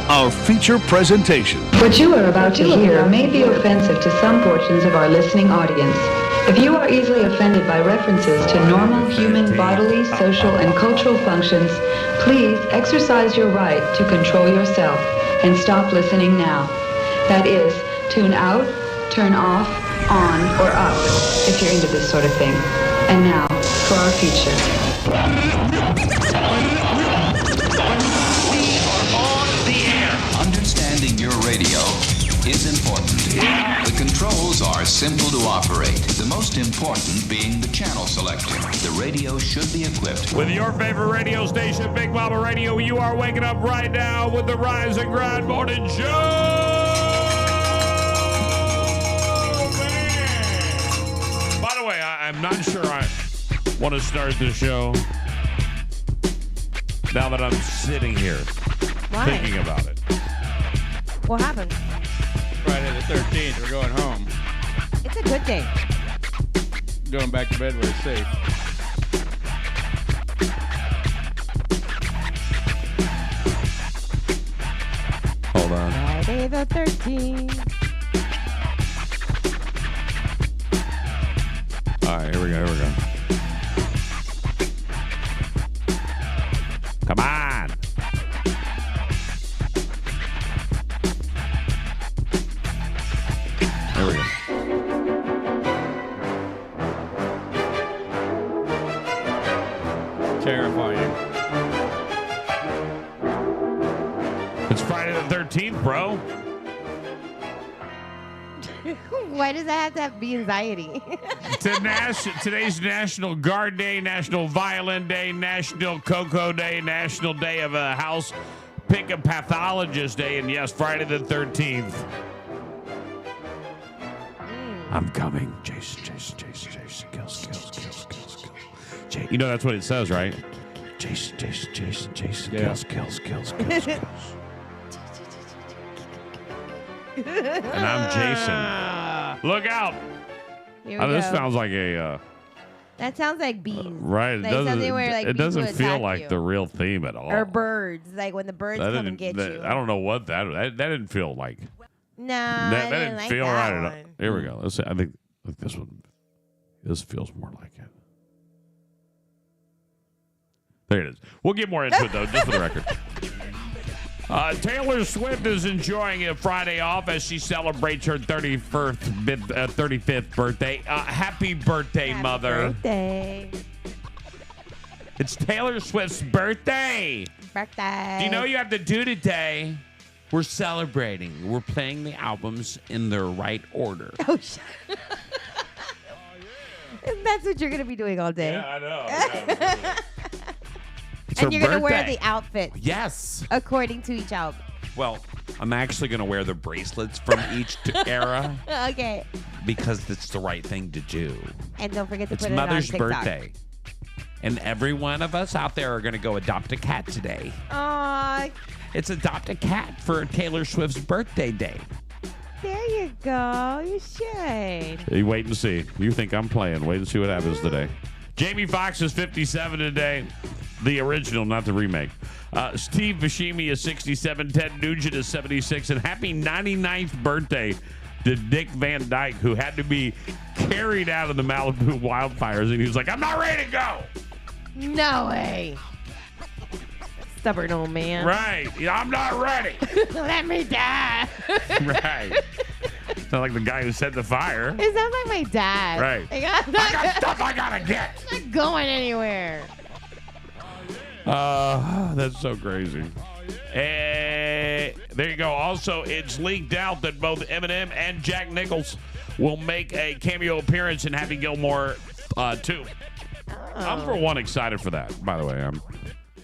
our feature presentation. What you are about to hear may be offensive to some portions of our listening audience. If you are easily offended by references to normal human bodily, social, and cultural functions, please exercise your right to control yourself and stop listening now. That is, tune out, turn off, on, or up if you're into this sort of thing. And now, for our feature. Understanding your radio is important. The controls are simple to operate. The most important being the channel selection. The radio should be equipped with your favorite radio station, Big Mama Radio. You are waking up right now with the Rise and Grind Morning Show. Man. By the way, I'm not sure I want to start the show now that I'm sitting here thinking about it. What happened? Friday the 13th, we're going home. It's a good day. Going back to bed where it's safe. Hold on. Friday the 13th. All right, here we go. Come on. There we go. Terrifying. It's Friday the 13th, bro. Why does that have to be anxiety? Today's National Guard Day, National Violin Day, National Cocoa Day, National Day of a House Pick a Pathologist Day, and yes, Friday the 13th. I'm coming. Jason, kills. You know that's what it says, right? Jason, yeah. kills. And I'm Jason. Look out! This sounds like a. That sounds like bees. Right. Like something where, like, it bees doesn't would feel attack like you. the real theme at all. Or birds. Like when the birds come and get you. I don't know what that didn't feel like. No, That didn't like feel that right at all. one. Here we go. Let's see. I think this one. This feels more like it. There it is. We'll get more into it though, just for the record. Taylor Swift is enjoying a Friday off as she celebrates her 35th birthday. Happy birthday, Happy mother. birthday. It's Taylor Swift's birthday. Birthday. Do you know what you have to do today? We're celebrating. We're playing the albums in their right order. Oh, shit. And that's what you're going to be doing all day. Yeah, I know. And you're going to wear the outfit Yes. according to each album. Well, I'm actually going to wear the bracelets from each era Okay. because it's the right thing to do. And don't forget to It's put it on Mother's TikTok. birthday. And every one of us out there are going to go adopt a cat today. Aw, It's Adopt a Cat for Taylor Swift's birthday day. there you go. You should. You wait and see. You think I'm playing. Wait and see what happens today. Jamie Foxx is 57 today. The original, not the remake. Steve Buscemi is 67. Ted Nugent is 76. And happy 99th birthday to Dick Van Dyke, who had to be carried out of the Malibu wildfires. And he was like, I'm not ready to go. No way. Stubborn old man. Right. I'm not ready. Let me die. Right. Sound like the guy who set the fire. It sounds like my dad. Right. Like, I got stuff I gotta get. I'm not going anywhere. That's so crazy. There you go. Also, it's leaked out that both Eminem and Jack Nichols will make a cameo appearance in Happy Gilmore 2. I'm for one excited for that. By the way,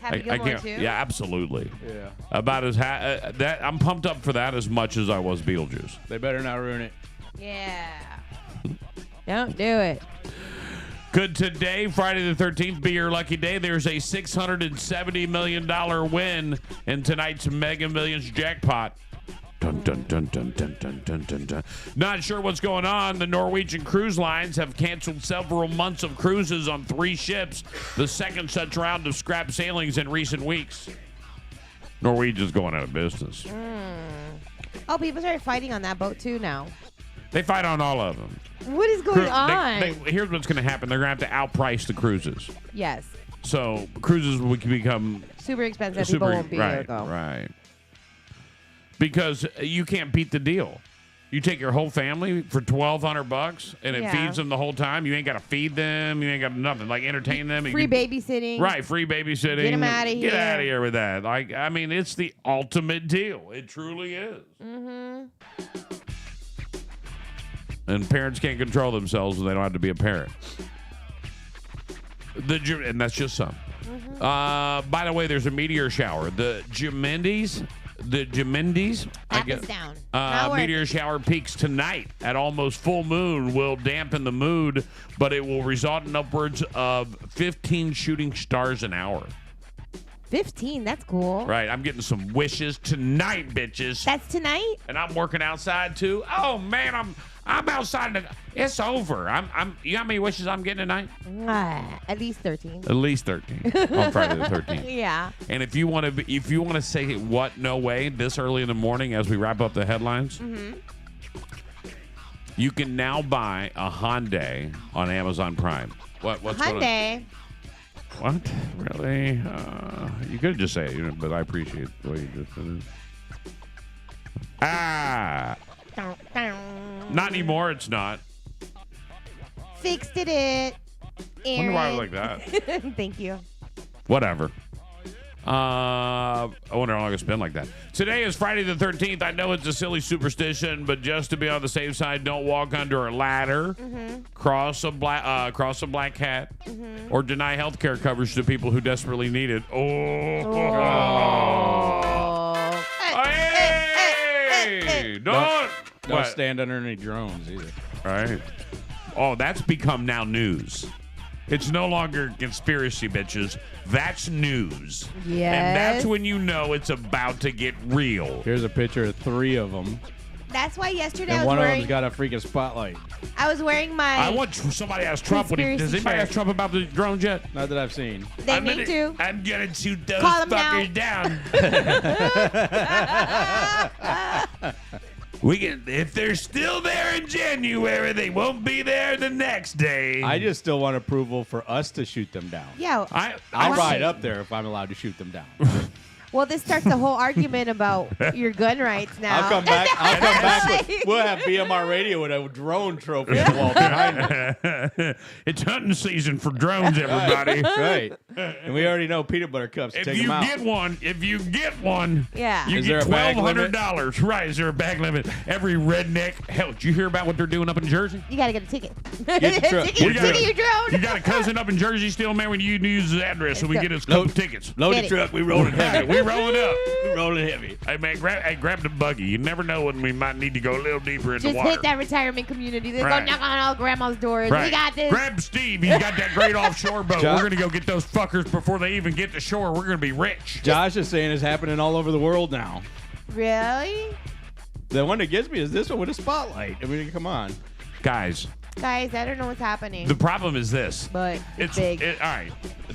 Happy Gilmore too? Yeah, absolutely. Yeah. About as that I'm pumped up for that as much as I was Beetlejuice. They better not ruin it. Yeah. Don't do it. Could today, Friday the 13th, be your lucky day? There's a $670 million win in tonight's Mega Millions jackpot. Dun, dun, dun, dun, dun, dun, dun, dun, dun. Not sure what's going on. The Norwegian Cruise Lines have canceled several months of cruises on 3 ships, the second such round of scrap sailings in recent weeks. Norwegian's going out of business. Oh, people started fighting on that boat too now. They fight on all of them. What is going on? Here's what's going to happen. They're going to have to outprice the cruises. Yes. So cruises will become Super expensive. People won't be able to go. Right. Because you can't beat the deal. You take your whole family for $1,200 and it feeds them the whole time. You ain't got to feed them. You ain't got nothing. Like entertain them. Free babysitting. Right, free babysitting. Get them out of here. Get out of here with that. Like, I mean, it's the ultimate deal. It truly is. Mm-hmm. And parents can't control themselves when they don't have to be a parent. And that's just some. Mm-hmm. By the way, there's a meteor shower. The Gemindis, App is down. meteor shower peaks tonight at almost full moon will dampen the mood, but it will result in upwards of 15 shooting stars an hour. 15, that's cool. Right, I'm getting some wishes tonight, bitches. That's tonight? And I'm working outside too. Oh man, I'm outside. It's over. You know how many wishes I'm getting tonight? At least 13. At least 13 on Friday the 13th. Yeah. And if you want to say what, no way, this early in the morning as we wrap up the headlines, you can now buy a Hyundai on Amazon Prime. What's going on? Hyundai. What? Really? You could just say it, but I appreciate the way you just did it. Not anymore. It's not. Fixed it. Wonder why I was like that. Thank you. Whatever. I wonder how long it's been like that. Today is Friday the 13th. I know it's a silly superstition, but just to be on the safe side, don't walk under a ladder, cross a black cat, or deny health care coverage to people who desperately need it. Hey! Don't stand under any drones either. Right. Oh, that's become now news. It's no longer conspiracy, bitches. That's news. Yes. And that's when you know it's about to get real. Here's a picture of 3 of them. That's why yesterday And I was one wearing... of them's got a freaking spotlight. I was wearing my... I want somebody to ask Trump. Does anybody ask Trump about the drones yet? Not that I've seen. They need to. I'm going to shoot those Call 'em fuckers down. If they're still there in January, they won't be there the next day. I just still want approval for us to shoot them down. Yeah. I'll ride up there if I'm allowed to shoot them down. Well, this starts a whole argument about your gun rights now. I'll come back. We'll have BMR radio with a drone trophy on the wall behind us. It's hunting season for drones, everybody. Right. And we already know peanut butter cups. If Take you them out. get one, Yeah. you Is get there a bag limit? $1,200. Right? Is there a bag limit? Every redneck. Hell, did you hear about what they're doing up in Jersey? You got to get a ticket. Get the truck. Ticket your drone. You got a cousin up in Jersey still, man. When you use his address, so we get us a couple tickets. Load Get the it. truck. We rolling heavy. We rolling up. We rolling heavy. Hey man, grab the buggy. You never know when we might need to go a little deeper in Just the water. hit that retirement community. Let's Right. go knock on all grandma's doors. Right. We got this. Grab Steve. He's got that great offshore boat. Josh- We're gonna go get those fuckers before they even get to shore. We're gonna be rich. Josh is saying it's happening all over the world now. Really? The one that gets me is this one with a spotlight. I mean, come on. Guys, Guys, I don't know what's happening. the problem is this. But it's big. All right.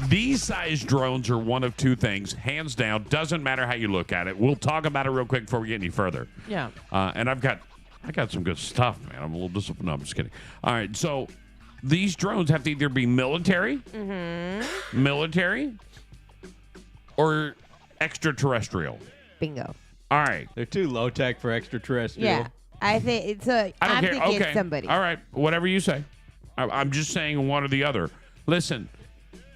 These size drones are one of two things, hands down. Doesn't matter how you look at it. We'll talk about it real quick before we get any further. Yeah. And I got some good stuff, man. I'm a little disappointed. No, I'm just kidding. All right. So these drones have to either be military, or extraterrestrial. Bingo. All right. They're too low tech for extraterrestrial. Yeah. I think it's a. I don't I'm care. thinking Okay. somebody. All right. Whatever you say. I'm just saying one or the other. Listen,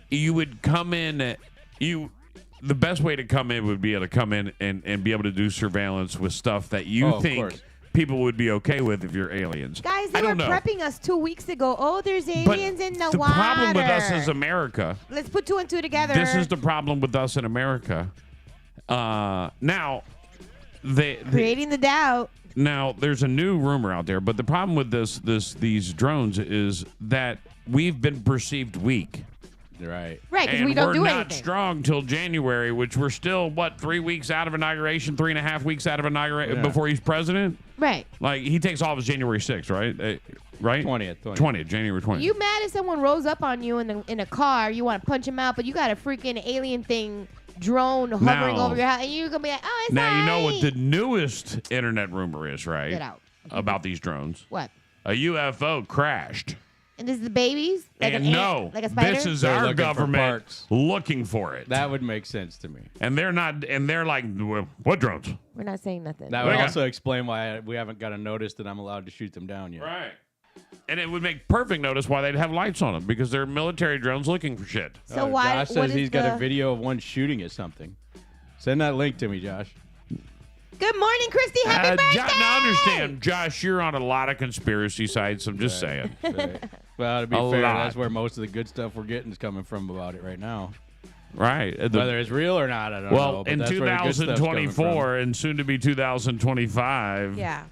you would come in. The best way to come in would be able to come in and be able to do surveillance with stuff that you of think course. people would be okay with if you're aliens. Guys, I they were don't know. know. Us 2 weeks ago. Oh, there's But aliens in the the water. problem with us as America. Let's put 2 and 2 together. This is the problem with us in America. Now, creating the doubt. Now, there's a new rumor out there, but the problem with these drones is that we've been perceived weak. Right. Right, because And we don't we're do not anything. strong till January, which we're still, 3 weeks out of inauguration, 3.5 weeks out of inauguration before he's president? Right. Like, he takes office January 6th, right? Right? 20th. January 20th. You mad if someone rolls up on you in a car, you want to punch him out, but you got a freaking alien thing drone hovering Now- over your house, and you're gonna be like, "Oh, it's Now you know what fine." the newest internet rumor is, right? Get out. About these drones. What? A UFO crashed. And this is the babies? Like And an no, ant, like a spider? this is They're our looking for government parts. looking for it. That would make sense to me. And they're not, and they're like, "Well, what drones? We're not saying nothing. That What would do you also explain why we haven't got a notice that I'm allowed to shoot them down yet. Right. And it would make perfect notice why they'd have lights on them because they're military drones looking for shit. So why? Josh what says is he's got the- a video of one shooting at something. Send that link to me, Josh. Good morning, Christy. Happy birthday! Now understand, Josh, you're on a lot of conspiracy sites. I'm just saying. Right. Well, to be A fair, lot. that's where most of the good stuff we're getting is coming from about it right now. Right. Whether it's real or not, I don't know. Well, but in that's where the good stuff's coming 2024 and soon to be 2025, Yeah.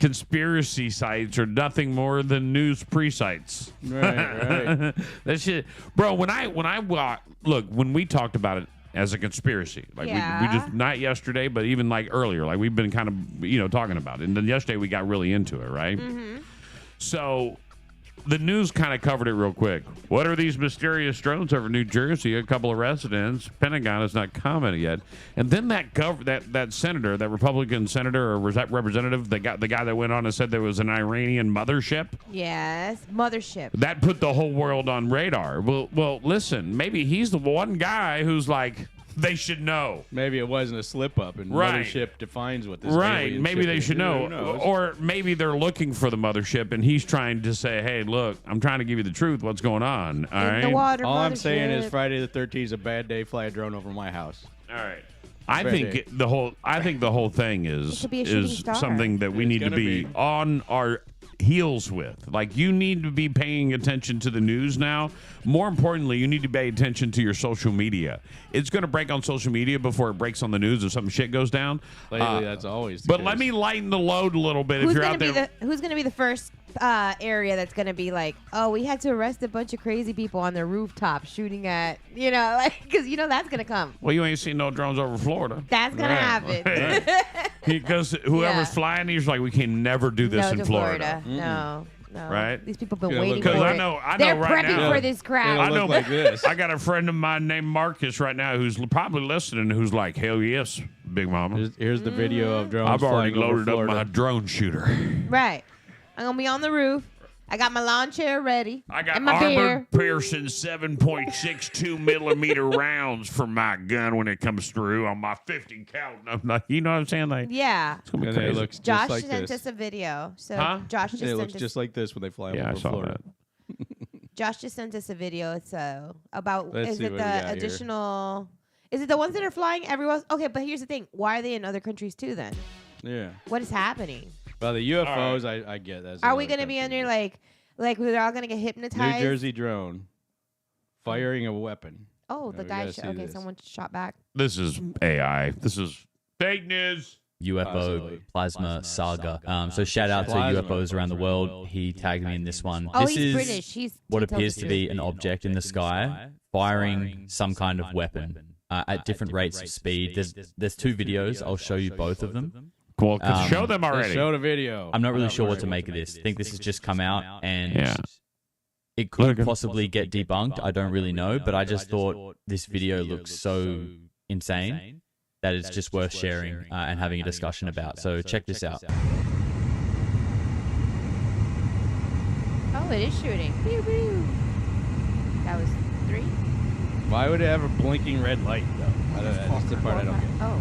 conspiracy sites are nothing more than news pre-sites. from. Right. That shit, bro. When we talked about it as a conspiracy, like we Yeah. just not yesterday, but even like earlier, like we've been kind of talking about it. And then yesterday we got really into it, right? Mm-hmm. So the news kind of covered it real quick. What are these mysterious drones over New Jersey? A couple of residents. Pentagon has not commented yet. And then that senator, that Republican senator or representative, the guy that went on and said there was an Iranian mothership. Yes. Mothership. That put the whole world on radar. Well, listen, maybe he's the one guy who's like, they should know. Maybe it wasn't a slip up, and Right. mothership defines what this Right. alien Maybe ship they is. should Who know. knows? Or maybe they're looking for the mothership and he's trying to say, hey, look, I'm trying to give you the truth. What's going on? All In right. the water. All I'm saying is mothership. Friday the 13th is a bad day. Fly a drone over my house. All right. I Fair think day. the whole thing It is could be a shooting is star. something that we It's need to gonna be be. on our heels with. Like, you need to be paying attention to the news now. More importantly, you need to pay attention to your social media. It's going to break on social media before it breaks on the news if some shit goes down. Lately, that's always. The But case. let me lighten the load a little bit Who's if you're gonna out be there. who's gonna be the first area that's gonna be like, oh, we had to arrest a bunch of crazy people on their rooftop shooting at, because that's gonna come. Well, you ain't seen no drones over Florida. That's gonna Right. happen. Because whoever's Yeah. flying, he's like, we can never do this no, in to Florida. No. Right? These people have been Gonna waiting look for like- it. Because I know They're right prepping now. for this crowd. It'll I know. look like this. I got a friend of mine named Marcus right now who's probably listening. Who's like, hell yes, Big Mama. Here's the video of drones I've already flying over loaded up Florida. my drone shooter. Right. I'm gonna be on the roof. I got my lawn chair ready. I got and my beer. armored piercing 7.62 millimeter rounds for my gun when it comes through on my 50 cal. You know what I'm saying? Like, Yeah. it's gonna be And it crazy. looks Josh just like sent this. us a video. So Huh? Josh just It sent looks us just like this when they fly Yeah, I over saw Florida. that. Josh just sent us a video. It's about Let's is see it what the we got here. additional is it the ones that are flying everywhere? Okay, but here's the thing. Why are they in other countries too then? Yeah. What is happening? Well, the UFOs, I get that. Are we gonna be under like we're all gonna get New hypnotized? Jersey drone firing a weapon? Oh, the we guy gotta see okay, this. someone shot back. This is AI. This is fake news. UFO Possibly. plasma saga. So shout out to Plasma. UFOs around the world. He tagged me in this one. Oh, This he's is British. what he tells appears the to truth. be an object in the sky firing some kind of weapon at different rates of speed. There's two videos. I'll show you both of them. Well, show them Let's already. show the video. I'm not really sure what to make of this. I think this has just come out and Yeah. it could possibly get debunked. I don't really know, but I just thought this video looks so insane that it's just worth sharing and having a discussion about. So check this out. Oh, it is shooting. Pew, pew. That was 3. Why would it have a blinking red light, though? That's the part I don't get. Oh,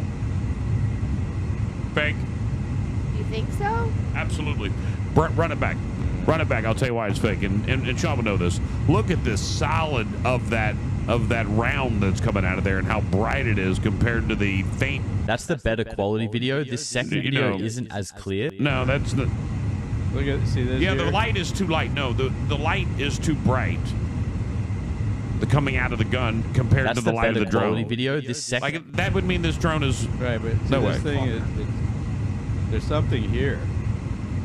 Fake. you think so? Absolutely. Run it back. Run it back. I'll tell you why it's fake. And Sean will know this. Look at this solid of that round that's coming out of there and how bright it is compared to the faint. That's the better quality video. This second You video know- isn't as clear. No, that's the. Look at see this. Yeah, here? the light is too light. No, the light is too bright. The coming out of the gun compared That's to the light of better the quality drone. video. This second, Like that would mean this drone is. Right, but see, No this way. thing is, there's something here,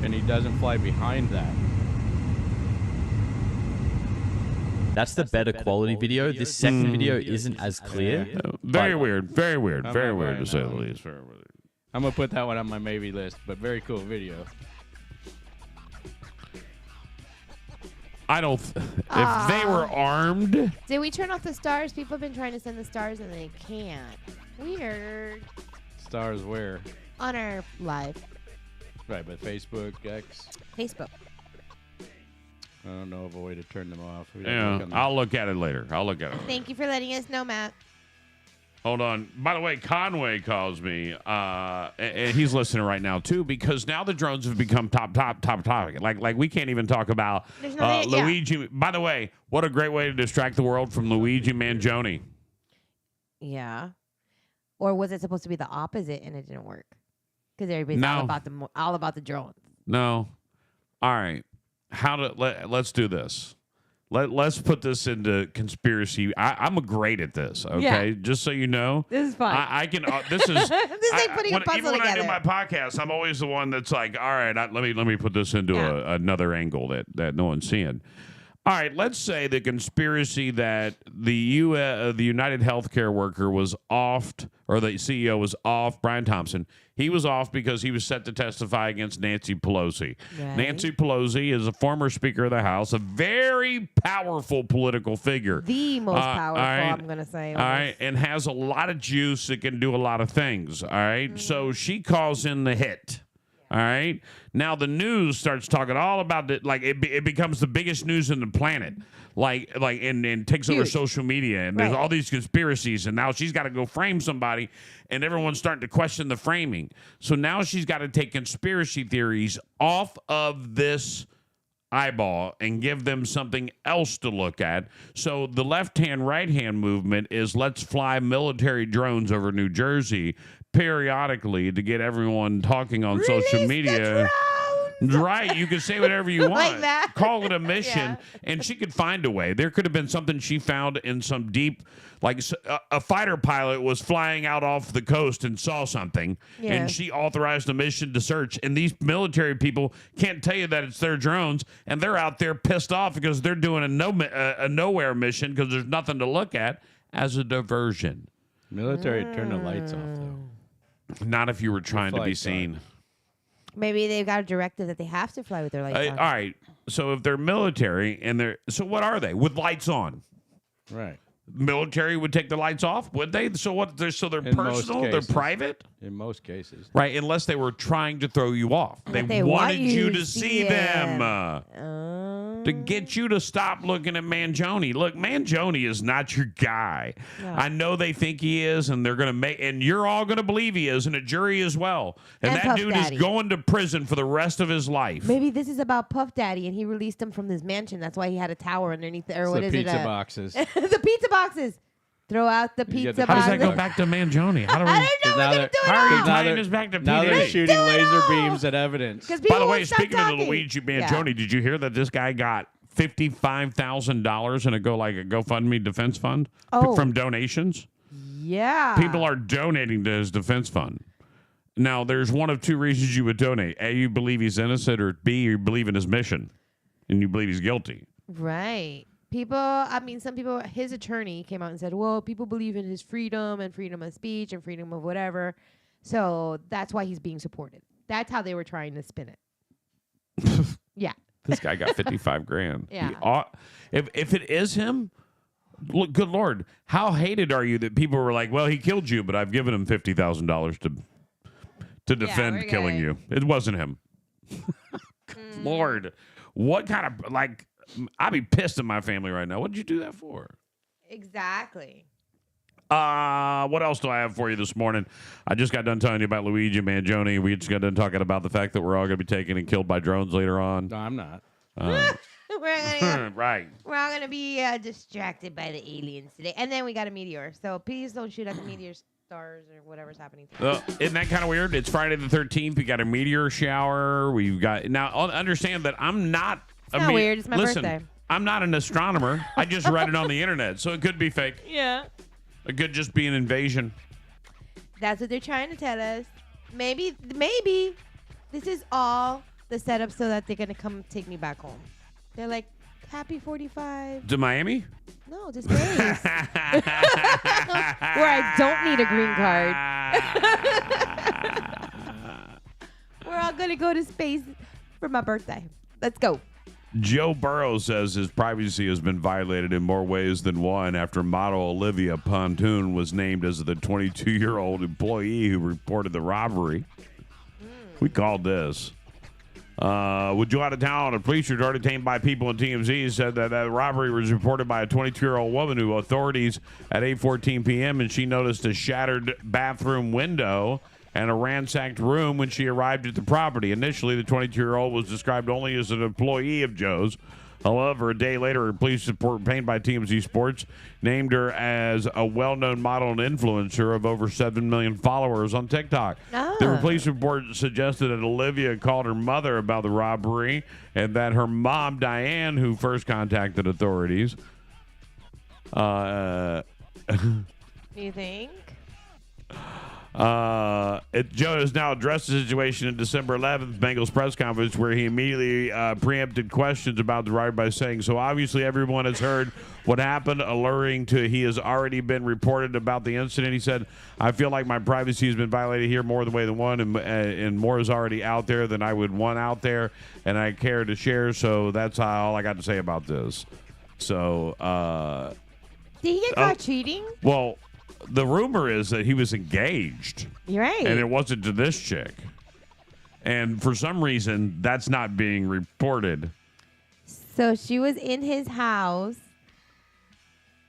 and he doesn't fly behind that. that's the better quality video. This second video isn't as clear. Very but weird. Very weird. I'm Very not weird buying to say that the one. least. Very weird. I'm gonna put that one on my maybe list, but very cool video. I don't. If they were armed, Did we turn off the stars? People have been trying to send the stars and they can't. Weird. Stars where? On our live Right, but Facebook, X. Facebook. I don't know of a way to turn them off. I'll look at it later. Thank you for letting us know, Matt. Hold on. By the way, Conway calls me, and he's listening right now too, because now the drones have become top topic. Like we can't even talk about Luigi. Yeah. By the way, what a great way to distract the world from Luigi Mangione. Yeah. Or was it supposed to be the opposite and it didn't work? Because everybody's all about the drones. No. All right. Let's do this. Let's put this into conspiracy. I'm great at this. Okay, yeah. Just so you know, this is fun. I can. This is this is putting a puzzle even when together. I do my podcast, I'm always the one that's like, all right, let me put this into another angle that no one's seeing. All right, let's say the conspiracy that the United Healthcare worker was offed, or the CEO was off, Brian Thompson. He was off because he was set to testify against Nancy Pelosi. Right. Nancy Pelosi is a former Speaker of the House, a very powerful political figure. The most powerful, I'm going to say. All right, and has a lot of juice that can do a lot of things. All right, so she calls in the hit. All right. Now the news starts talking all about it. Like it becomes the biggest news on the planet. And takes over social media, and there's all these conspiracies, and now she's got to go frame somebody, and everyone's starting to question the framing. So now she's got to take conspiracy theories off of this eyeball and give them something else to look at. So the left-hand, right-hand movement is let's fly military drones over New Jersey periodically to get everyone talking on social media. Right, you can say whatever you want. Like that. Call it a mission, and she could find a way. There could have been something she found in some deep, like a fighter pilot was flying out off the coast and saw something, and she authorized a mission to search. And these military people can't tell you that it's their drones, and they're out there pissed off because they're doing a nowhere mission because there's nothing to look at as a diversion. Military turn the lights off, though. Not if you were trying to be seen. Maybe they've got a directive that they have to fly with their lights on. All right. So if they're military so what are they? With lights on. Right. Military would take the lights off, would they? So what? So they're personal? They're private? In most cases. Right, unless they were trying to throw you off. They wanted you to see them. To get you to stop looking at Mangione. Look, Mangione is not your guy. Yeah. I know they think he is, and they're going to and you're all going to believe he is, and a jury as well. And that dude is going to prison for the rest of his life. Maybe this is about Puff Daddy, and he released him from his mansion. That's why he had a tower underneath or what is it? Pizza boxes. The pizza boxes. Throw out the pizza boxes. How does that go back to Mangione? I don't know. How are you tying this back to P. Now they're shooting laser beams at evidence. By the way, speaking of Luigi Mangione, did you hear that this guy got $55,000 in a GoFundMe defense fund from donations? Yeah. People are donating to his defense fund. Now, there's one of two reasons you would donate. A, you believe he's innocent, or B, you believe in his mission, and you believe he's guilty. Right. Some people, his attorney came out and said, well, people believe in his freedom and freedom of speech and freedom of whatever. So that's why he's being supported. That's how they were trying to spin it. Yeah. This guy got $55,000. Yeah. If it is him, look, good Lord, how hated are you that people were like, well, he killed you, but I've given him $50,000 to defend killing you. It wasn't him. Lord, what kind of, I'd be pissed at my family right now. What did you do that for? Exactly. What else do I have for you this morning? I just got done telling you about Luigi Mangione. We just got done talking about the fact that we're all going to be taken and killed by drones later on. No, I'm not. Right. We're all going to be distracted by the aliens today. And then we got a meteor. So please don't shoot at the meteor stars or whatever's happening today. Isn't that kind of weird? It's Friday the 13th. We got a meteor shower. We've got... Now, understand that I'm not... It's not weird. It's my birthday. I'm not an astronomer. I just read it on the internet, so it could be fake. Yeah. It could just be an invasion. That's what they're trying to tell us. Maybe this is all the setup so that they're going to come take me back home. They're like, happy 45. To Miami? No, to space. Where I don't need a green card. We're all going to go to space for my birthday. Let's go. Joe Burrow says his privacy has been violated in more ways than one after model Olivia Pontoon was named as the 22-year-old employee who reported the robbery. We called this. Would you out of town? A police report obtained by people in TMZ said that robbery was reported by a 22-year-old woman who authorities at 8:14 p.m. and she noticed a shattered bathroom window and a ransacked room when she arrived at the property. Initially, the 22-year-old was described only as an employee of Joe's. However, a day later, a police report obtained by TMZ Sports named her as a well-known model and influencer of over 7 million followers on TikTok. The police report suggested that Olivia called her mother about the robbery and that her mom, Diane, who first contacted authorities. You think? Joe has now addressed the situation in December 11th Bengals press conference, where he immediately preempted questions about the robbery by saying, "So obviously everyone has heard what happened," alluring to he has already been reported about the incident. He said, "I feel like my privacy has been violated here more than way than one, and more is already out there than I would want out there, and I care to share. So that's all I got to say about this." So, did he get caught cheating? Well, the rumor is that he was engaged. You're right. And it wasn't to this chick. And for some reason, that's not being reported. So she was in his house,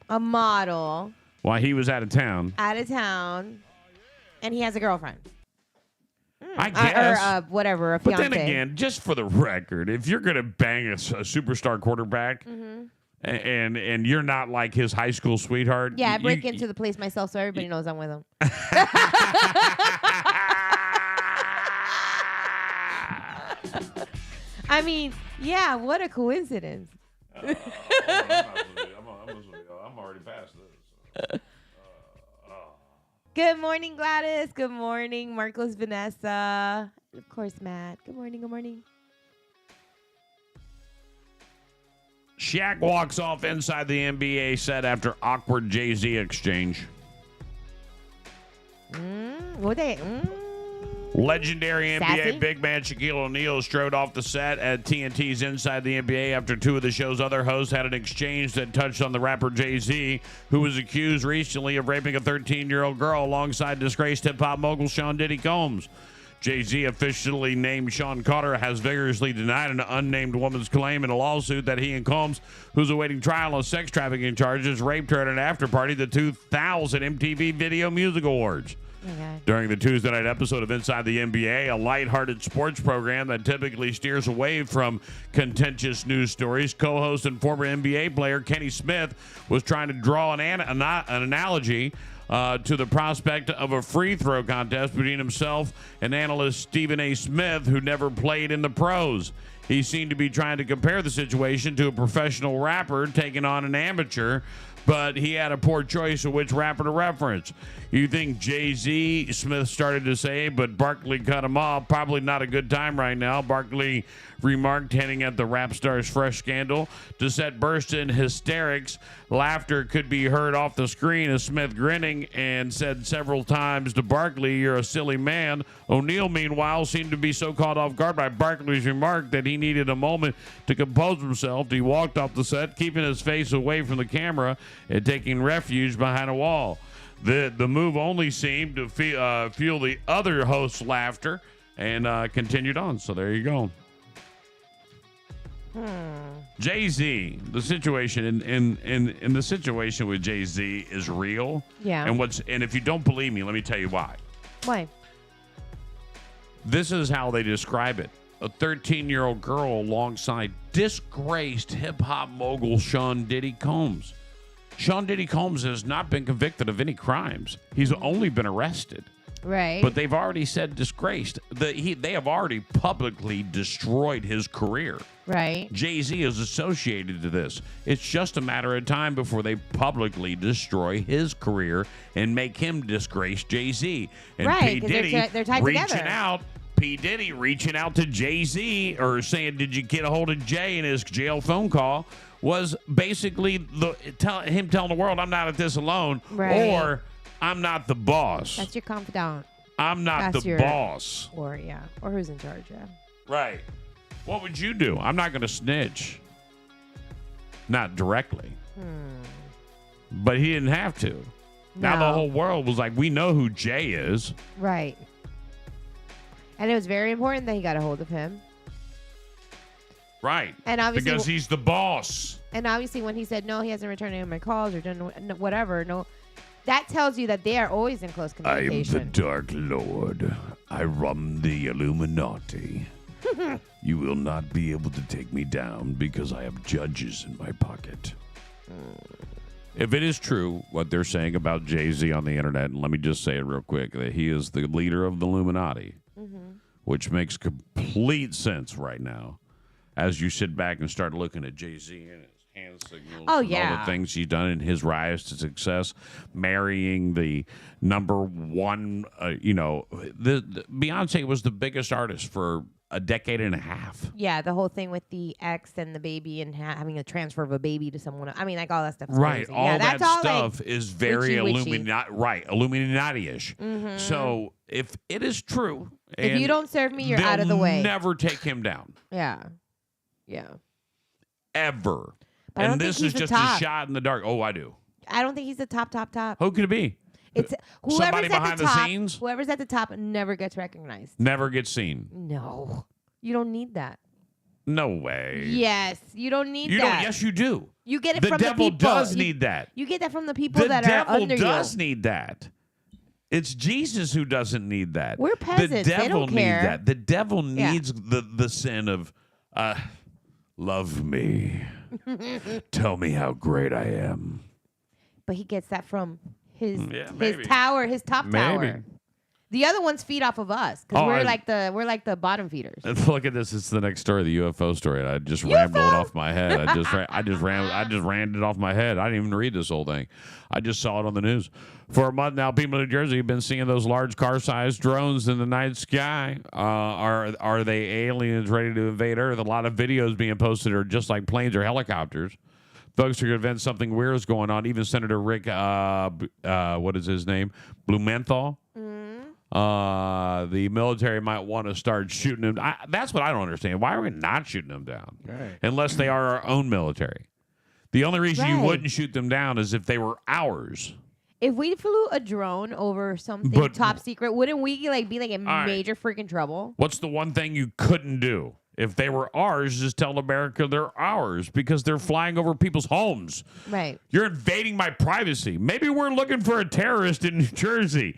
a model. While he was out of town. And he has a girlfriend. I guess. Or whatever, a but fiance. then again, just for the record, if you're going to bang a superstar quarterback, and you're not like his high school sweetheart. Yeah, I break into the place myself so everybody knows I'm with him. I mean, yeah, what a coincidence. I'm already past this. Good morning, Gladys. Good morning, Marcos, Vanessa. And of course, Matt. Good morning, good morning. Shaq walks off inside the NBA set after awkward Jay Z exchange. Legendary Sassy? NBA big man Shaquille O'Neal strode off the set at TNT's Inside the NBA after two of the show's other hosts had an exchange that touched on the rapper Jay Z, who was accused recently of raping a 13-year-old girl alongside disgraced hip-hop mogul Sean Diddy Combs. Jay Z, officially named Sean Carter, has vigorously denied an unnamed woman's claim in a lawsuit that he and Combs, who's awaiting trial on sex trafficking charges, raped her at an after-party at the 2000 MTV Video Music Awards. Okay. During the Tuesday night episode of Inside the NBA, a lighthearted sports program that typically steers away from contentious news stories, co-host and former NBA player Kenny Smith was trying to draw an analogy to the prospect of a free throw contest between himself and analyst Stephen A. Smith, who never played in the pros. He seemed to be trying to compare the situation to a professional rapper taking on an amateur, but he had a poor choice of which rapper to reference. You think Jay Z, Smith started to say, but Barkley cut him off. Probably not a good time right now, Barkley remarked, hinting at the rap star's fresh scandal. The set burst in hysterics. Laughter could be heard off the screen as Smith grinning and said several times to Barkley, "You're a silly man." O'Neal, meanwhile, seemed to be so caught off guard by Barkley's remark that he needed a moment to compose himself. He walked off the set, keeping his face away from the camera and taking refuge behind a wall. The move only seemed to fuel the other host's laughter and continued on. So there you go. Jay Z, the situation in the situation with Jay Z is real. Yeah. And if you don't believe me, let me tell you why. Why? This is how they describe it: a 13-year-old girl alongside disgraced hip hop mogul Sean Diddy Combs. Sean Diddy Combs has not been convicted of any crimes. He's only been arrested. Right. But they've already said disgraced. They have already publicly destroyed his career. Right. Jay Z is associated to this. It's just a matter of time before they publicly destroy his career and make him disgrace Jay Z. And Right, P. 'cause Diddy they're tied reaching together. out. P. Diddy reaching out to Jay Z or saying, "Did you get a hold of Jay?" in his jail phone call was basically him telling the world, "I'm not at this alone," Right. or "I'm not the boss. That's your confidant. I'm not That's the your- boss." Or who's in charge, yeah. Right. What would you do? I'm not going to snitch. Not directly. But he didn't have to. Now the whole world was like, we know who Jay is. Right. And it was very important that he got a hold of him. Right. And obviously, because he's the boss. And obviously when he said, no, he hasn't returned any of my calls or done whatever, no, that tells you that they are always in close communication. I am the Dark Lord. I run the Illuminati. You will not be able to take me down because I have judges in my pocket. If it is true what they're saying about Jay Z on the internet, and let me just say it real quick, that he is the leader of the Illuminati, which makes complete sense right now, as you sit back and start looking at Jay Z and his hand signals, all the things he's done in his rise to success, marrying the number one, the Beyonce was the biggest artist for a decade and a half. Yeah, the whole thing with the ex and the baby and having a transfer of a baby to someone. I mean, like all that stuff. Right, crazy. all that's that all, stuff like, is very witchy. Illuminati-ish. So if it is true, if you don't serve me, you're out of the way. Never take him down. Yeah. Ever. But I don't and this think is he's the just top. a shot in the dark. Oh, I do. I don't think he's the top. Who could it be? It's somebody whoever's at behind the top. scenes? Whoever's at the top never gets recognized. Never gets seen. No, you don't need that. No way. Yes, you don't need You that. don't. Yes, you do. You get it The from devil the people. does need that. You get that from the people The that are under devil does you. need that. It's Jesus who doesn't need that. We're peasants. The They devil don't needs care. that. The devil needs the sin of love me. Tell me how great I am. But he gets that from his maybe. tower, his top Maybe. tower. The other ones feed off of us because we're like the bottom feeders. And look at this. It's the next story, the UFO story. I just rambled off my head. I just rammed it off my head. I didn't even read this whole thing. I just saw it on the news. For a month now, people in New Jersey have been seeing those large car-sized drones in the night sky. Are they aliens ready to invade Earth? A lot of videos being posted are just like planes or helicopters. Folks are convinced something weird is going on. Even Senator Rick, what is his name? Blumenthal. The military might want to start shooting them. That's what I don't understand. Why are we not shooting them down? Right. Unless they are our own military. The only reason you Right. wouldn't shoot them down is if they were ours. If we flew a drone over something But- top secret, wouldn't we be like in right. major freaking trouble? What's the one thing you couldn't do? If they were ours, just tell America they're ours because they're flying over people's homes. Right. You're invading my privacy. Maybe we're looking for a terrorist in New Jersey.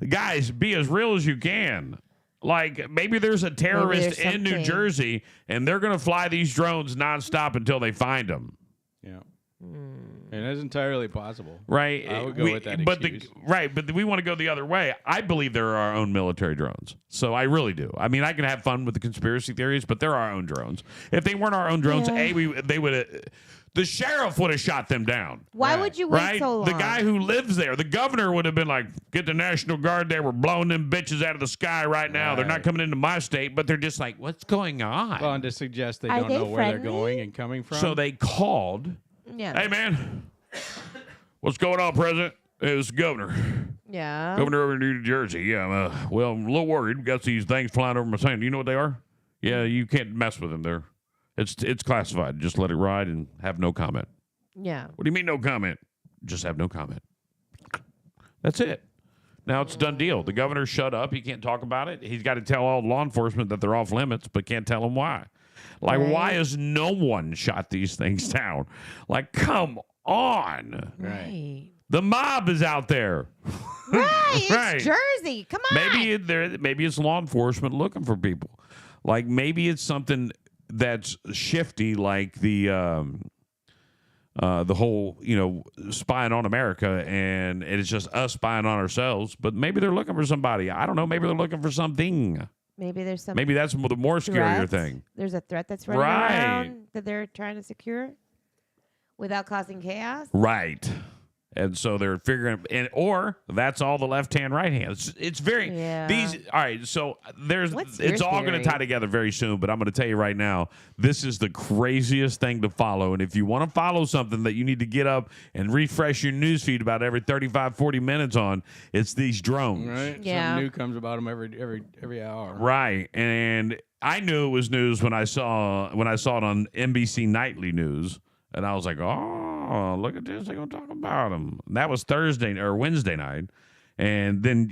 Guys, be as real as you can. Like, maybe there's a terrorist in New something. Jersey, and they're going to fly these drones nonstop until they find them. Yeah. And it's entirely possible. Right? I would go with that excuse. But we want to go the other way. I believe they're our own military drones. So I really do. I mean, I can have fun with the conspiracy theories, but they're our own drones. If they weren't our own drones, they would the sheriff would have shot them down. Why would you wait Right? so long? The guy who lives there, the governor would have been like, get the National Guard there. We're blowing them bitches out of the sky right now. They're not coming into my state, but they're just like, what's going on? Well, and to suggest they Are don't they know where they're friendly? going and coming from. So they called. Yeah. Hey, man, what's going on, President? Hey, this is the governor. Yeah. Governor over in New Jersey. Yeah, I'm a little worried. We got these things flying over my sand. Do you know what they are? Yeah, you can't mess with them. It's classified. Just let it ride and have no comment. Yeah. What do you mean no comment? Just have no comment. That's it. Now it's a done deal. The governor shut up. He can't talk about it. He's got to tell all law enforcement that they're off limits, but can't tell them why. Like, why has no one shot these things down? Like, come on. Right. The mob is out there. Right. Right. It's Jersey. Come on. Maybe it's law enforcement looking for people. Like, maybe it's something that's shifty, like the whole, spying on America, and it's just us spying on ourselves. But maybe they're looking for somebody. I don't know. Maybe they're looking for something. Maybe there's some. Maybe that's the more scarier threat. thing. There's a threat that's running around that they're trying to secure without causing chaos. Right. And so they're figuring, or that's all the left hand, right hand. It's very these. All right, so it's all going to tie together very soon. But I'm going to tell you right now, this is the craziest thing to follow. And if you want to follow something that you need to get up and refresh your newsfeed about every 35, 40 minutes on, it's these drones. Right. Yeah. Something new comes about them every hour. Right, and I knew it was news when I saw it on NBC Nightly News, and I was like, oh, look at this, they're gonna talk about him. And that was Thursday or Wednesday night. And then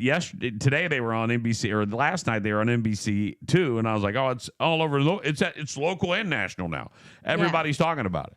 today they were on NBC, or last night they were on NBC too, and I was like, oh, it's all over. It's local and national now. Everybody's talking about it.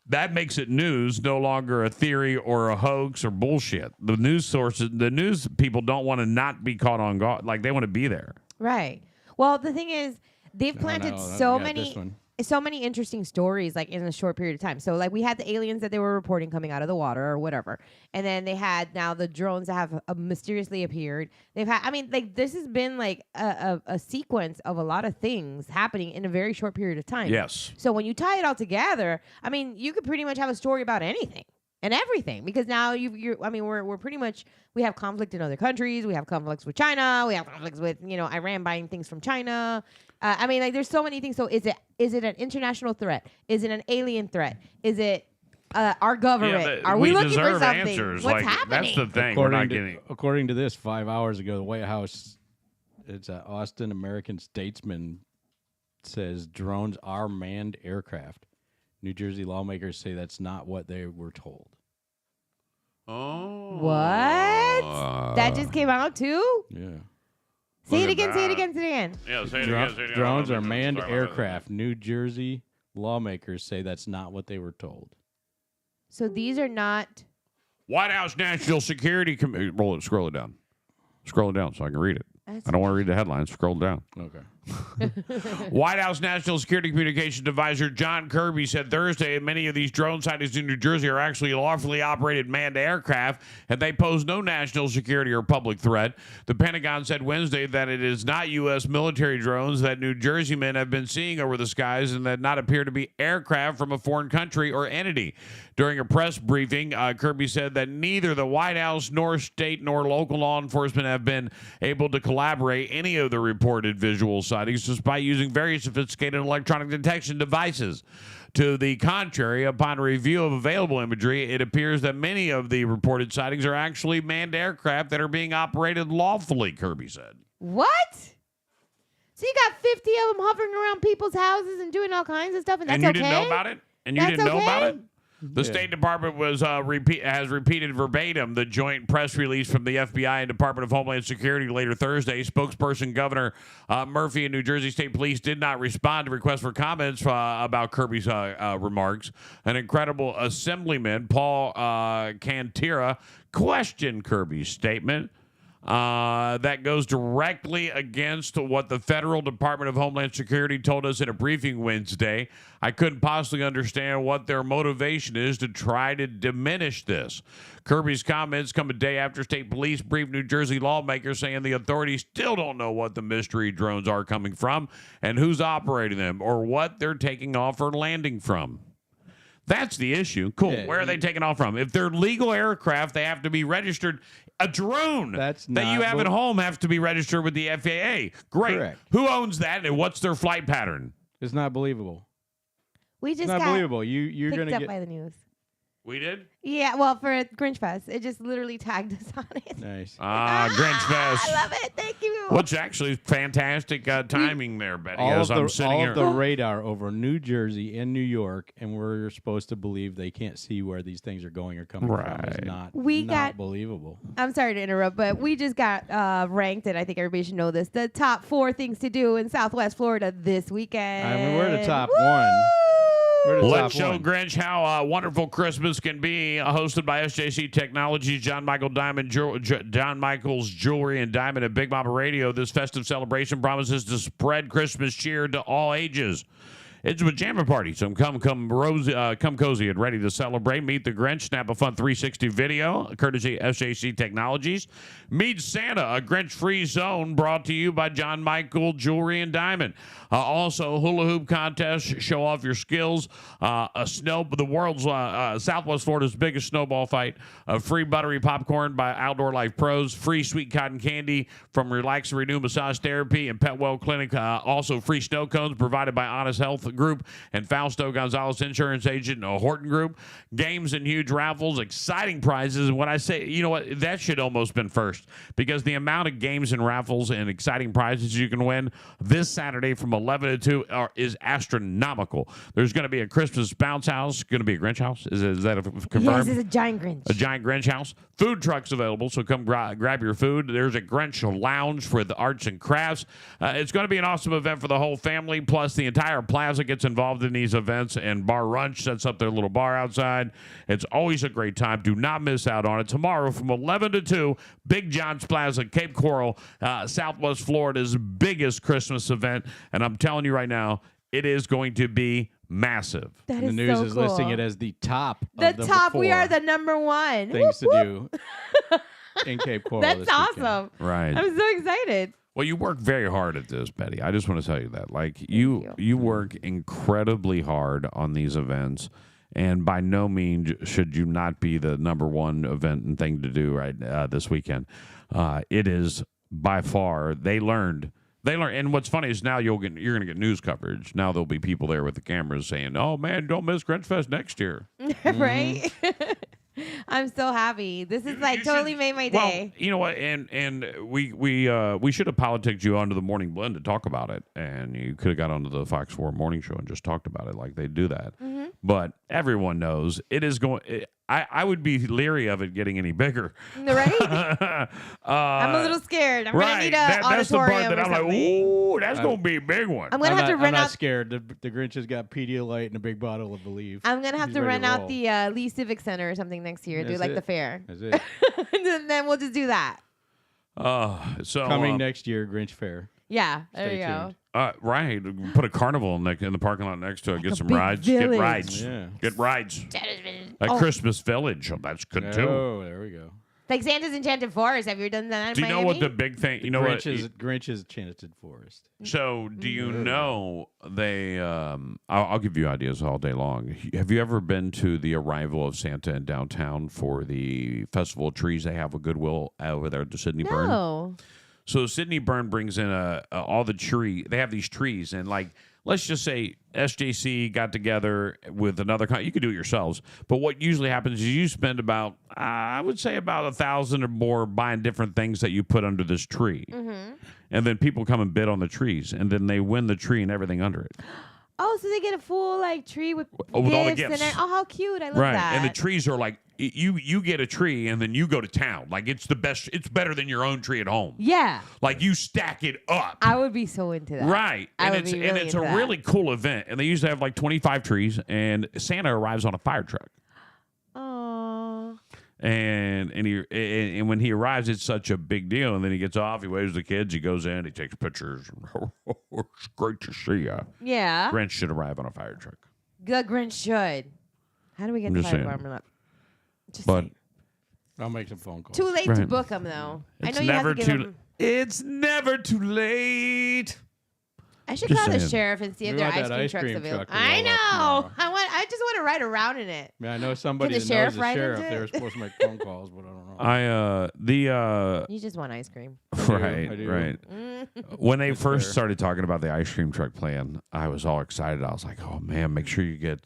That makes it news, no longer a theory or a hoax or bullshit. The news sources, the news people don't want to not be caught on guard. Like, they want to be there. Right. Well, the thing is, they've planted so many interesting stories, like, in a short period of time. So, like, we had the aliens that they were reporting coming out of the water or whatever. And then they had now the drones that have mysteriously appeared. They've had, I mean, like, this has been like a sequence of a lot of things happening in a very short period of time. Yes. So when you tie it all together, I mean, you could pretty much have a story about anything and everything, because now we're pretty much, we have conflict in other countries. We have conflicts with China. We have conflicts with, Iran buying things from China. I mean, like, there's so many things. So is it an international threat? Is it an alien threat? Is it our government? Are we looking for something? Answers. What's like, happening? That's the thing. According to this, 5 hours ago, the White House, it's Austin American Statesman, says drones are manned aircraft. New Jersey lawmakers say that's not what they were told. Oh. What? That just came out too? Yeah. Say it again. Yeah, say it again. Drones are manned aircraft. New Jersey lawmakers say that's not what they were told. So these are not. White House National Security Committee. Scroll it down. Scroll it down so I can read it. I don't want to read the headlines. Scroll down. Okay. White House National Security Communications Advisor John Kirby said Thursday many of these drone sightings in New Jersey are actually lawfully operated manned aircraft, and they pose no national security or public threat. The Pentagon said Wednesday that it is not U.S. military drones that New Jersey men have been seeing over the skies and that not appear to be aircraft from a foreign country or entity. During a press briefing, Kirby said that neither the White House nor state nor local law enforcement have been able to collaborate any of the reported visual sightings despite using very sophisticated electronic detection devices. To the contrary, upon review of available imagery, it appears that many of the reported sightings are actually manned aircraft that are being operated lawfully, Kirby said. What? So you got 50 of them hovering around people's houses and doing all kinds of stuff, and that's okay? And you didn't know about it? And you didn't know about it? The State Department has repeated verbatim the joint press release from the FBI and Department of Homeland Security later Thursday. Spokesperson Governor Murphy and New Jersey State Police did not respond to requests for comments about Kirby's remarks. An incredible assemblyman, Paul Cantera, questioned Kirby's statement. That goes directly against what the Federal Department of Homeland Security told us in a briefing Wednesday. I couldn't possibly understand what their motivation is to try to diminish this. Kirby's comments come a day after state police briefed New Jersey lawmakers saying the authorities still don't know what the mystery drones are coming from and who's operating them or what they're taking off or landing from. That's the issue. Cool. Yeah, where are they taking off from? If they're legal aircraft, they have to be registered. A drone that you have at home has to be registered with the FAA. Great. Correct. Who owns that and what's their flight pattern? It's not believable. We just got believable. You're picked gonna up get by the news. We did? Yeah, well, for Grinch Fest. It just literally tagged us on it. Nice. Grinch Fest. I love it. Thank you. Which actually is fantastic timing there, Betty. All of the radar over New Jersey and New York, and we're supposed to believe they can't see where these things are going or coming from. Is not believable. I'm sorry to interrupt, but we just got ranked, and I think everybody should know this, the top 4 things to do in Southwest Florida this weekend. I mean, we're the top 1. Let's show Grinch how wonderful Christmas can be. Hosted by SJC Technologies, John Michael's Jewelry and Diamond at Big Mama Radio. This festive celebration promises to spread Christmas cheer to all ages. It's a pajama party, so come cozy and ready to celebrate. Meet the Grinch, snap a fun 360 video, courtesy SJC Technologies. Meet Santa, a Grinch-free zone brought to you by John Michael Jewelry and Diamond. Also, hula hoop contest, show off your skills. The world's Southwest Florida's biggest snowball fight. Free buttery popcorn by Outdoor Life Pros. Free sweet cotton candy from Relax and Renew Massage Therapy and Pet Well Clinic. Also, free snow cones provided by Honest Health Group and Fausto Gonzalez Insurance Agent and Horton Group. Games and huge raffles, exciting prizes. And when I say, you know what, that should almost been first because the amount of games and raffles and exciting prizes you can win this Saturday from 11 to 2 is astronomical. There's going to be a Christmas bounce house. Going to be a Grinch house. Is that confirmed? Yes, it's a giant Grinch. A giant Grinch house. Food trucks available, so come grab your food. There's a Grinch lounge for the arts and crafts. It's going to be an awesome event for the whole family, plus the entire plaza gets involved in these events, and Bar Runch sets up their little bar outside. It's always a great time. Do not miss out on it. Tomorrow from 11 to 2, Big John's Plaza, Cape Coral, Southwest Florida's biggest Christmas event, and I'm telling you right now, it is going to be massive. That the is news so is cool. listing it as the top. The of the top. We four are the number one. things Whoop, to do in Cape Coral. That's this weekend. awesome. Right. I'm so excited. Well, you work very hard at this, Betty. I just want to tell you that. Like you work incredibly hard on these events, and by no means should you not be the number one event and thing to do right this weekend. It is by far. They learned, and what's funny is now you're going to get news coverage. Now there'll be people there with the cameras saying, "Oh man, don't miss Grinch Fest next year." Right? I'm so happy. This is like totally made my day. Well, you know what? And we should have politicked you onto the Morning Blend to talk about it, and you could have got onto the Fox 4 morning show and just talked about it like they do that. Mm-hmm. But everyone knows it is going. I would be leery of it getting any bigger. Right? I'm a little scared. I'm gonna need an That's the part auditorium that or I'm like, something. ooh, that's gonna be a big one. I'm gonna have to I'm rent not out. scared. The Grinch has got Pedialyte and a big bottle of Believe. I'm gonna have He's to ready rent to out roll. the Lee Civic Center or something next year. Do That's like it. the fair, That's it. and then we'll just do that. So Coming next year, Grinch Fair. Yeah, there Stay you go. tuned. right. Put a carnival in the parking lot next to it. Get some big rides. village. Get rides. Yeah. Get rides. A Oh. Christmas Village. Oh, that's good too. Oh, there we go. Like Santa's Enchanted Forest. Have you ever done that in Do you know Miami? what the big thing? You know what? Grinch's Enchanted Forest. So, do you know they? I'll give you ideas all day long. Have you ever been to the arrival of Santa in downtown for the Festival of Trees? They have a Goodwill over there at the Sydney Burn. No. So Sydney Burn brings in all the tree. They have these trees, and like let's just say SJC got together with another. You could do it yourselves, but what usually happens is you spend about I would say about $1,000 or more buying different things that you put under this tree, and then people come and bid on the trees, and then they win the tree and everything under it. Oh, so they get a full like tree with with all the gifts gifts. and oh, how cute! I love Right, that. and the trees are like you get a tree and then you go to town. Like it's the best. It's better than your own tree at home. Yeah, Like you stack it up. I would be so into that. Right. I And would it's be really it's into a that. really cool event. And they usually have like 25 trees and Santa arrives on a fire truck. Aww. And when he arrives, it's such a big deal. And then he gets off, he waves the kids, he goes in, he takes pictures. It's great to see you. Yeah. Grinch should arrive on a fire truck. The Grinch should. How do we get I'm the just fire saying. department up? Just But saying. I'll make some phone calls. Too late to Right. book them though. I it's know you have never to give too them. It's never too late. I should Just call the saying. sheriff and see if We their want ice that cream ice truck's cream available. truck to I roll know. up I just want to ride around in it. I know somebody the that sheriff knows the ride sheriff. into They it? were supposed to make phone calls, but I don't know. You just want ice cream. Right, I do. right. When they first started talking about the ice cream truck plan, I was all excited. I was like, "Oh man, make sure you get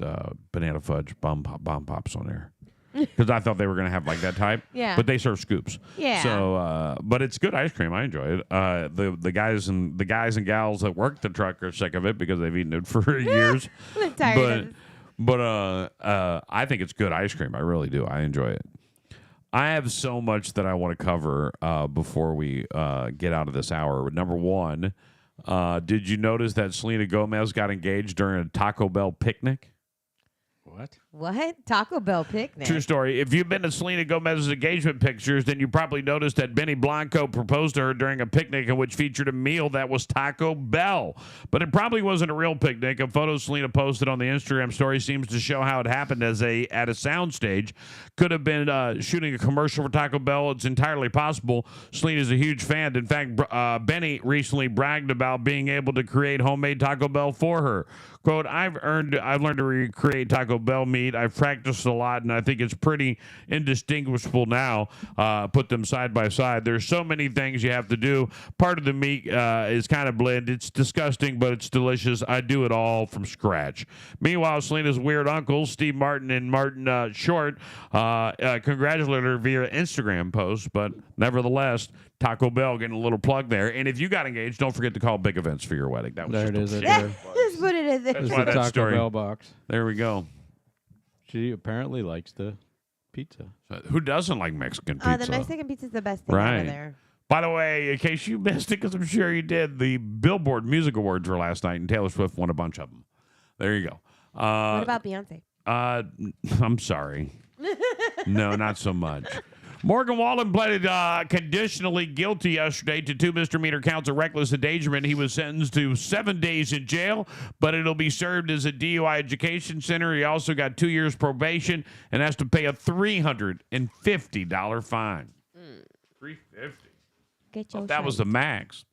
banana fudge bomb pops on there," because I thought they were gonna have like that type. Yeah. But they serve scoops. Yeah. So, but it's good ice cream. I enjoy it. The guys and gals that work the truck are sick of it because they've eaten it for years. I'm tired of it. But I think it's good ice cream. I really do. I enjoy it. I have so much that I want to cover before we get out of this hour. Number one, did you notice that Selena Gomez got engaged during a Taco Bell picnic? What? What? Taco Bell picnic. True story. If you've been to Selena Gomez's engagement pictures, then you probably noticed that Benny Blanco proposed to her during a picnic in which featured a meal that was Taco Bell. But it probably wasn't a real picnic. A photo Selena posted on the Instagram story seems to show how it happened at a soundstage. Could have been shooting a commercial for Taco Bell. It's entirely possible. Selena's a huge fan. In fact, Benny recently bragged about being able to create homemade Taco Bell for her. Quote, I've learned to recreate Taco Bell meat meat. I've practiced a lot, and I think it's pretty indistinguishable now. Put them side by side. There's so many things you have to do. Part of the meat is kind of blend. It's disgusting, but it's delicious. I do it all from scratch. Meanwhile, Selena's weird uncles, Steve Martin and Martin Short, congratulated her via Instagram post, but nevertheless, Taco Bell getting a little plug there. And if you got engaged, don't forget to call Big Events for your wedding. That was There it is. just Just put it in there. That's It's why the that Taco story. Bell box. There we go. She apparently likes the pizza. So who doesn't like Mexican pizza? The Mexican pizza is the best thing Right. over there. By the way, in case you missed it, because I'm sure you did, the Billboard Music Awards were last night, and Taylor Swift won a bunch of them. There you go. What about Beyonce? I'm sorry. No, not so much. Morgan Wallen pleaded conditionally guilty yesterday to 2 misdemeanor counts of reckless endangerment. He was sentenced to 7 days in jail, but it'll be served as a DUI education center. He also got 2 years probation and has to pay a $350 fine. $350. Get your That was the max.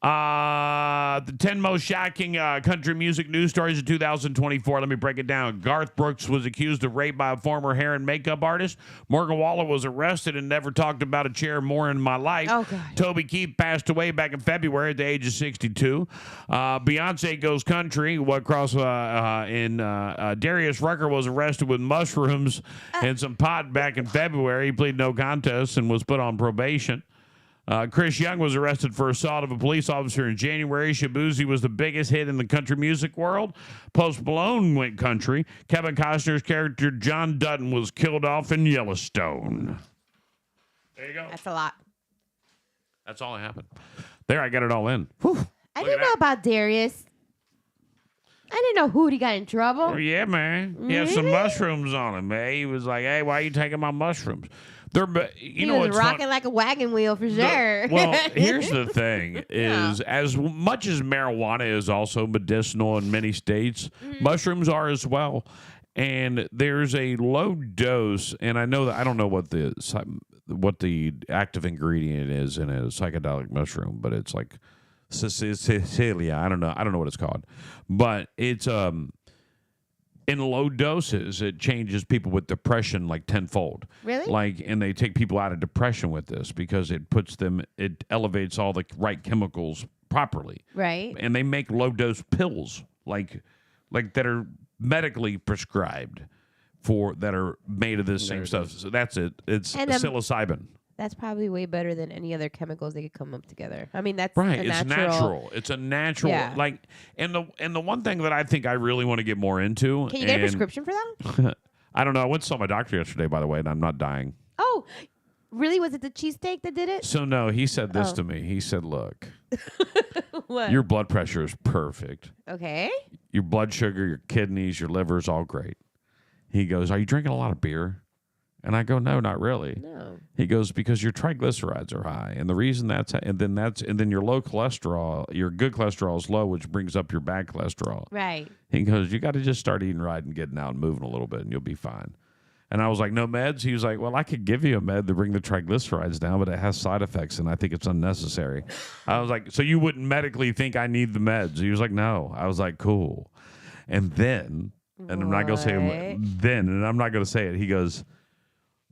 The 10 most shocking country music news stories of 2024. Let me break it down. Garth Brooks was accused of rape by a former hair and makeup artist. Morgan Wallen was arrested and never talked about a chair more in my life. Oh, God. Toby Keith passed away back in February at the age of 62. Beyonce goes country. Darius Rucker was arrested with mushrooms and some pot back in February. He pleaded no contest and was put on probation. Chris Young was arrested for assault of a police officer in January. Shabuzi was the biggest hit in the country music world. Post Malone went country. Kevin Costner's character John Dutton was killed off in Yellowstone. There you go. That's a lot. That's all that happened. There, I got it all in. Whew. I didn't know about Darius. I didn't know Hootie got in trouble. Oh, yeah, man. He had some mushrooms on him, man. He was like, hey, why are you taking my mushrooms? He was rocking like a wagon wheel for sure. Well, here's the thing: is as much as marijuana is also medicinal in many states, mushrooms are as well. And there's a low dose, and I know that I don't know what the active ingredient is in a psychedelic mushroom, but it's like Cecilia. I don't know what it's called, but it's in low doses, it changes people with depression like tenfold. Really? And they take people out of depression with this because it elevates all the right chemicals properly. Right. And they make low dose pills like that are medically prescribed that are made of this same stuff. So that's it. It's psilocybin. That's probably way better than any other chemicals they could come up together. I mean, that's right. A It's natural. It's a natural and the one thing that I think I really want to get more into. Can you get a prescription for that? I don't know. I went to saw my doctor yesterday, by the way, and I'm not dying. Oh, really? Was it the cheesesteak that did it? So no, he said this to me. He said, "Look, What? your blood pressure is perfect. Okay. Your blood sugar, your kidneys, your liver is all great." He goes, "Are you drinking a lot of beer?" And I go, "No, not really." No. He goes, "Because your triglycerides are high, and the reason and then your low cholesterol, your good cholesterol is low, which brings up your bad cholesterol." Right. He goes, "You got to just start eating right and getting out and moving a little bit, and you'll be fine." And I was like, "No meds?" He was like, "Well, I could give you a med to bring the triglycerides down, but it has side effects, and I think it's unnecessary." I was like, "So you wouldn't medically think I need the meds?" He was like, "No." I was like, "Cool." And then, and I'm not gonna say I'm not gonna say it. He goes,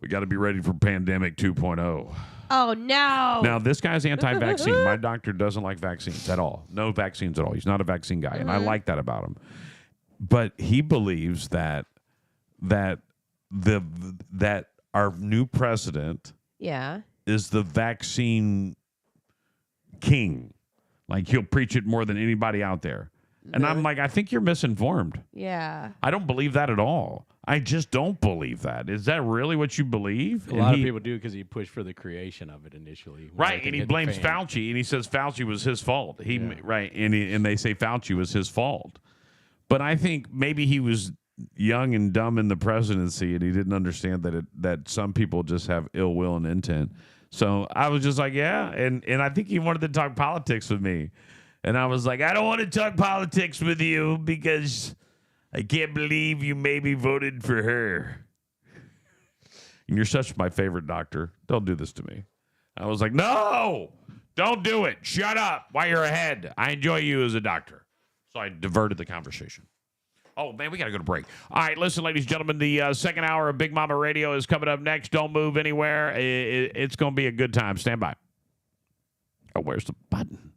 "We got to be ready for pandemic 2.0. Oh, no. Now, this guy's anti-vaccine. My doctor doesn't like vaccines at all. No vaccines at all. He's not a vaccine guy, and I like that about him. But he believes that our new president is the vaccine king. Like, he'll preach it more than anybody out there. And I'm like, I think you're misinformed. Yeah. I don't believe that at all. I just don't believe that. Is that really what you believe? A lot of people do because he pushed for the creation of it initially. Right, and he blames Fauci, and he says Fauci was his fault. Right, and they say Fauci was his fault. But I think maybe he was young and dumb in the presidency, and he didn't understand that some people just have ill will and intent. So I was just like, yeah, and I think he wanted to talk politics with me. And I was like, I don't want to talk politics with you because I can't believe you maybe voted for her. And you're such my favorite doctor. Don't do this to me. I was like, no, don't do it. Shut up while you're ahead. I enjoy you as a doctor. So I diverted the conversation. Oh, man, we got to go to break. All right, listen, ladies and gentlemen, the second hour of Big Mama Radio is coming up next. Don't move anywhere. It's going to be a good time. Stand by. Oh, where's the button?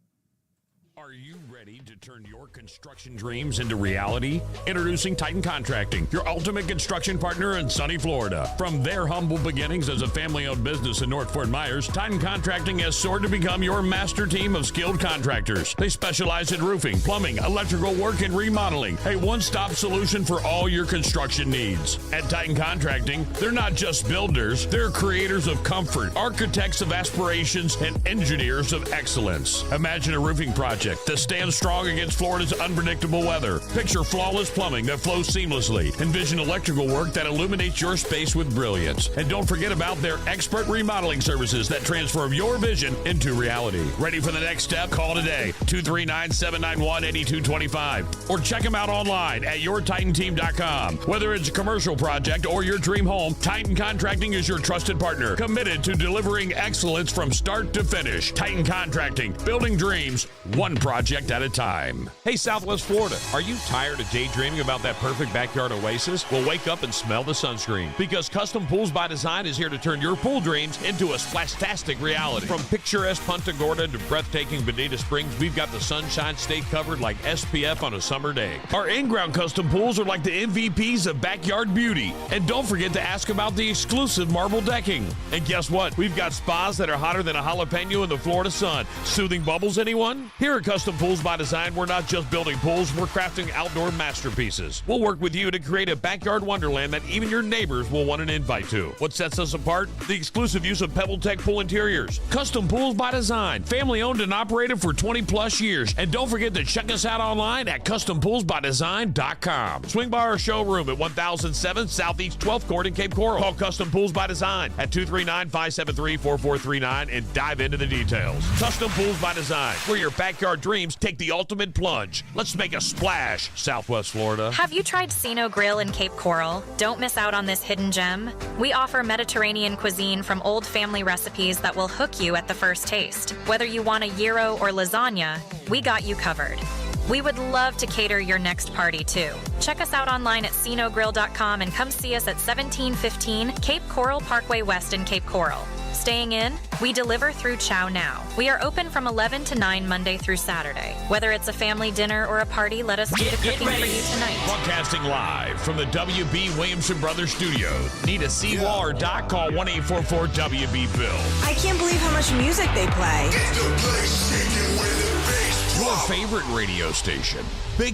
Are you ready to turn your construction dreams into reality? Introducing Titan Contracting, your ultimate construction partner in sunny Florida. From their humble beginnings as a family-owned business in North Fort Myers, Titan Contracting has soared to become your master team of skilled contractors. They specialize in roofing, plumbing, electrical work, and remodeling. A one-stop solution for all your construction needs. At Titan Contracting, they're not just builders, they're creators of comfort, architects of aspirations, and engineers of excellence. Imagine a roofing project that stands strong against Florida's unpredictable weather. Picture flawless plumbing that flows seamlessly. Envision electrical work that illuminates your space with brilliance. And don't forget about their expert remodeling services that transform your vision into reality. Ready for the next step? Call today, 239-791-8225. Or check them out online at yourtitanteam.com. Whether it's a commercial project or your dream home, Titan Contracting is your trusted partner, committed to delivering excellence from start to finish. Titan Contracting, building dreams, one project at a time. Hey, Southwest Florida, are you tired of daydreaming about that perfect backyard oasis? Well, wake up and smell the sunscreen, because Custom Pools by Design is here to turn your pool dreams into a splashtastic reality. From picturesque Punta Gorda to breathtaking Bonita Springs, we've got the Sunshine State covered like SPF on a summer day. Our in-ground custom pools are like the MVPs of backyard beauty. And don't forget to ask about the exclusive marble decking. And guess what? We've got spas that are hotter than a jalapeno in the Florida sun. Soothing bubbles, anyone? Here at Custom Pools by Design, we're not just building pools, we're crafting outdoor masterpieces. We'll work with you to create a backyard wonderland that even your neighbors will want an invite to. What sets us apart? The exclusive use of PebbleTech pool interiors. Custom Pools by Design, family owned and operated for 20 plus years. And don't forget to check us out online at custompoolsbydesign.com. Swing by our showroom at 1007 Southeast 12th Court in Cape Coral. Call Custom Pools by Design at 239-573-4439 and dive into the details. Custom Pools by Design, where your backyard dreams take the ultimate plunge. Let's make a splash, Southwest Florida. Have you tried Sino Grill in Cape Coral? Don't miss out on this hidden gem. We offer Mediterranean cuisine from old family recipes that will hook you at the first taste. Whether you want a gyro or lasagna, we got you covered. We would love to cater your next party, too. Check us out online at cinogrill.com and come see us at 1715 Cape Coral Parkway West in Cape Coral. Staying in? We deliver through Chow Now. We are open from 11 to 9 Monday through Saturday. Whether it's a family dinner or a party, let us do the cooking for you tonight. Broadcasting live from the W.B. Williamson Brothers Studios. Need a seawall or dock? Call 1-844-WB-BILL. I can't believe how much music they play. Your favorite radio station, Big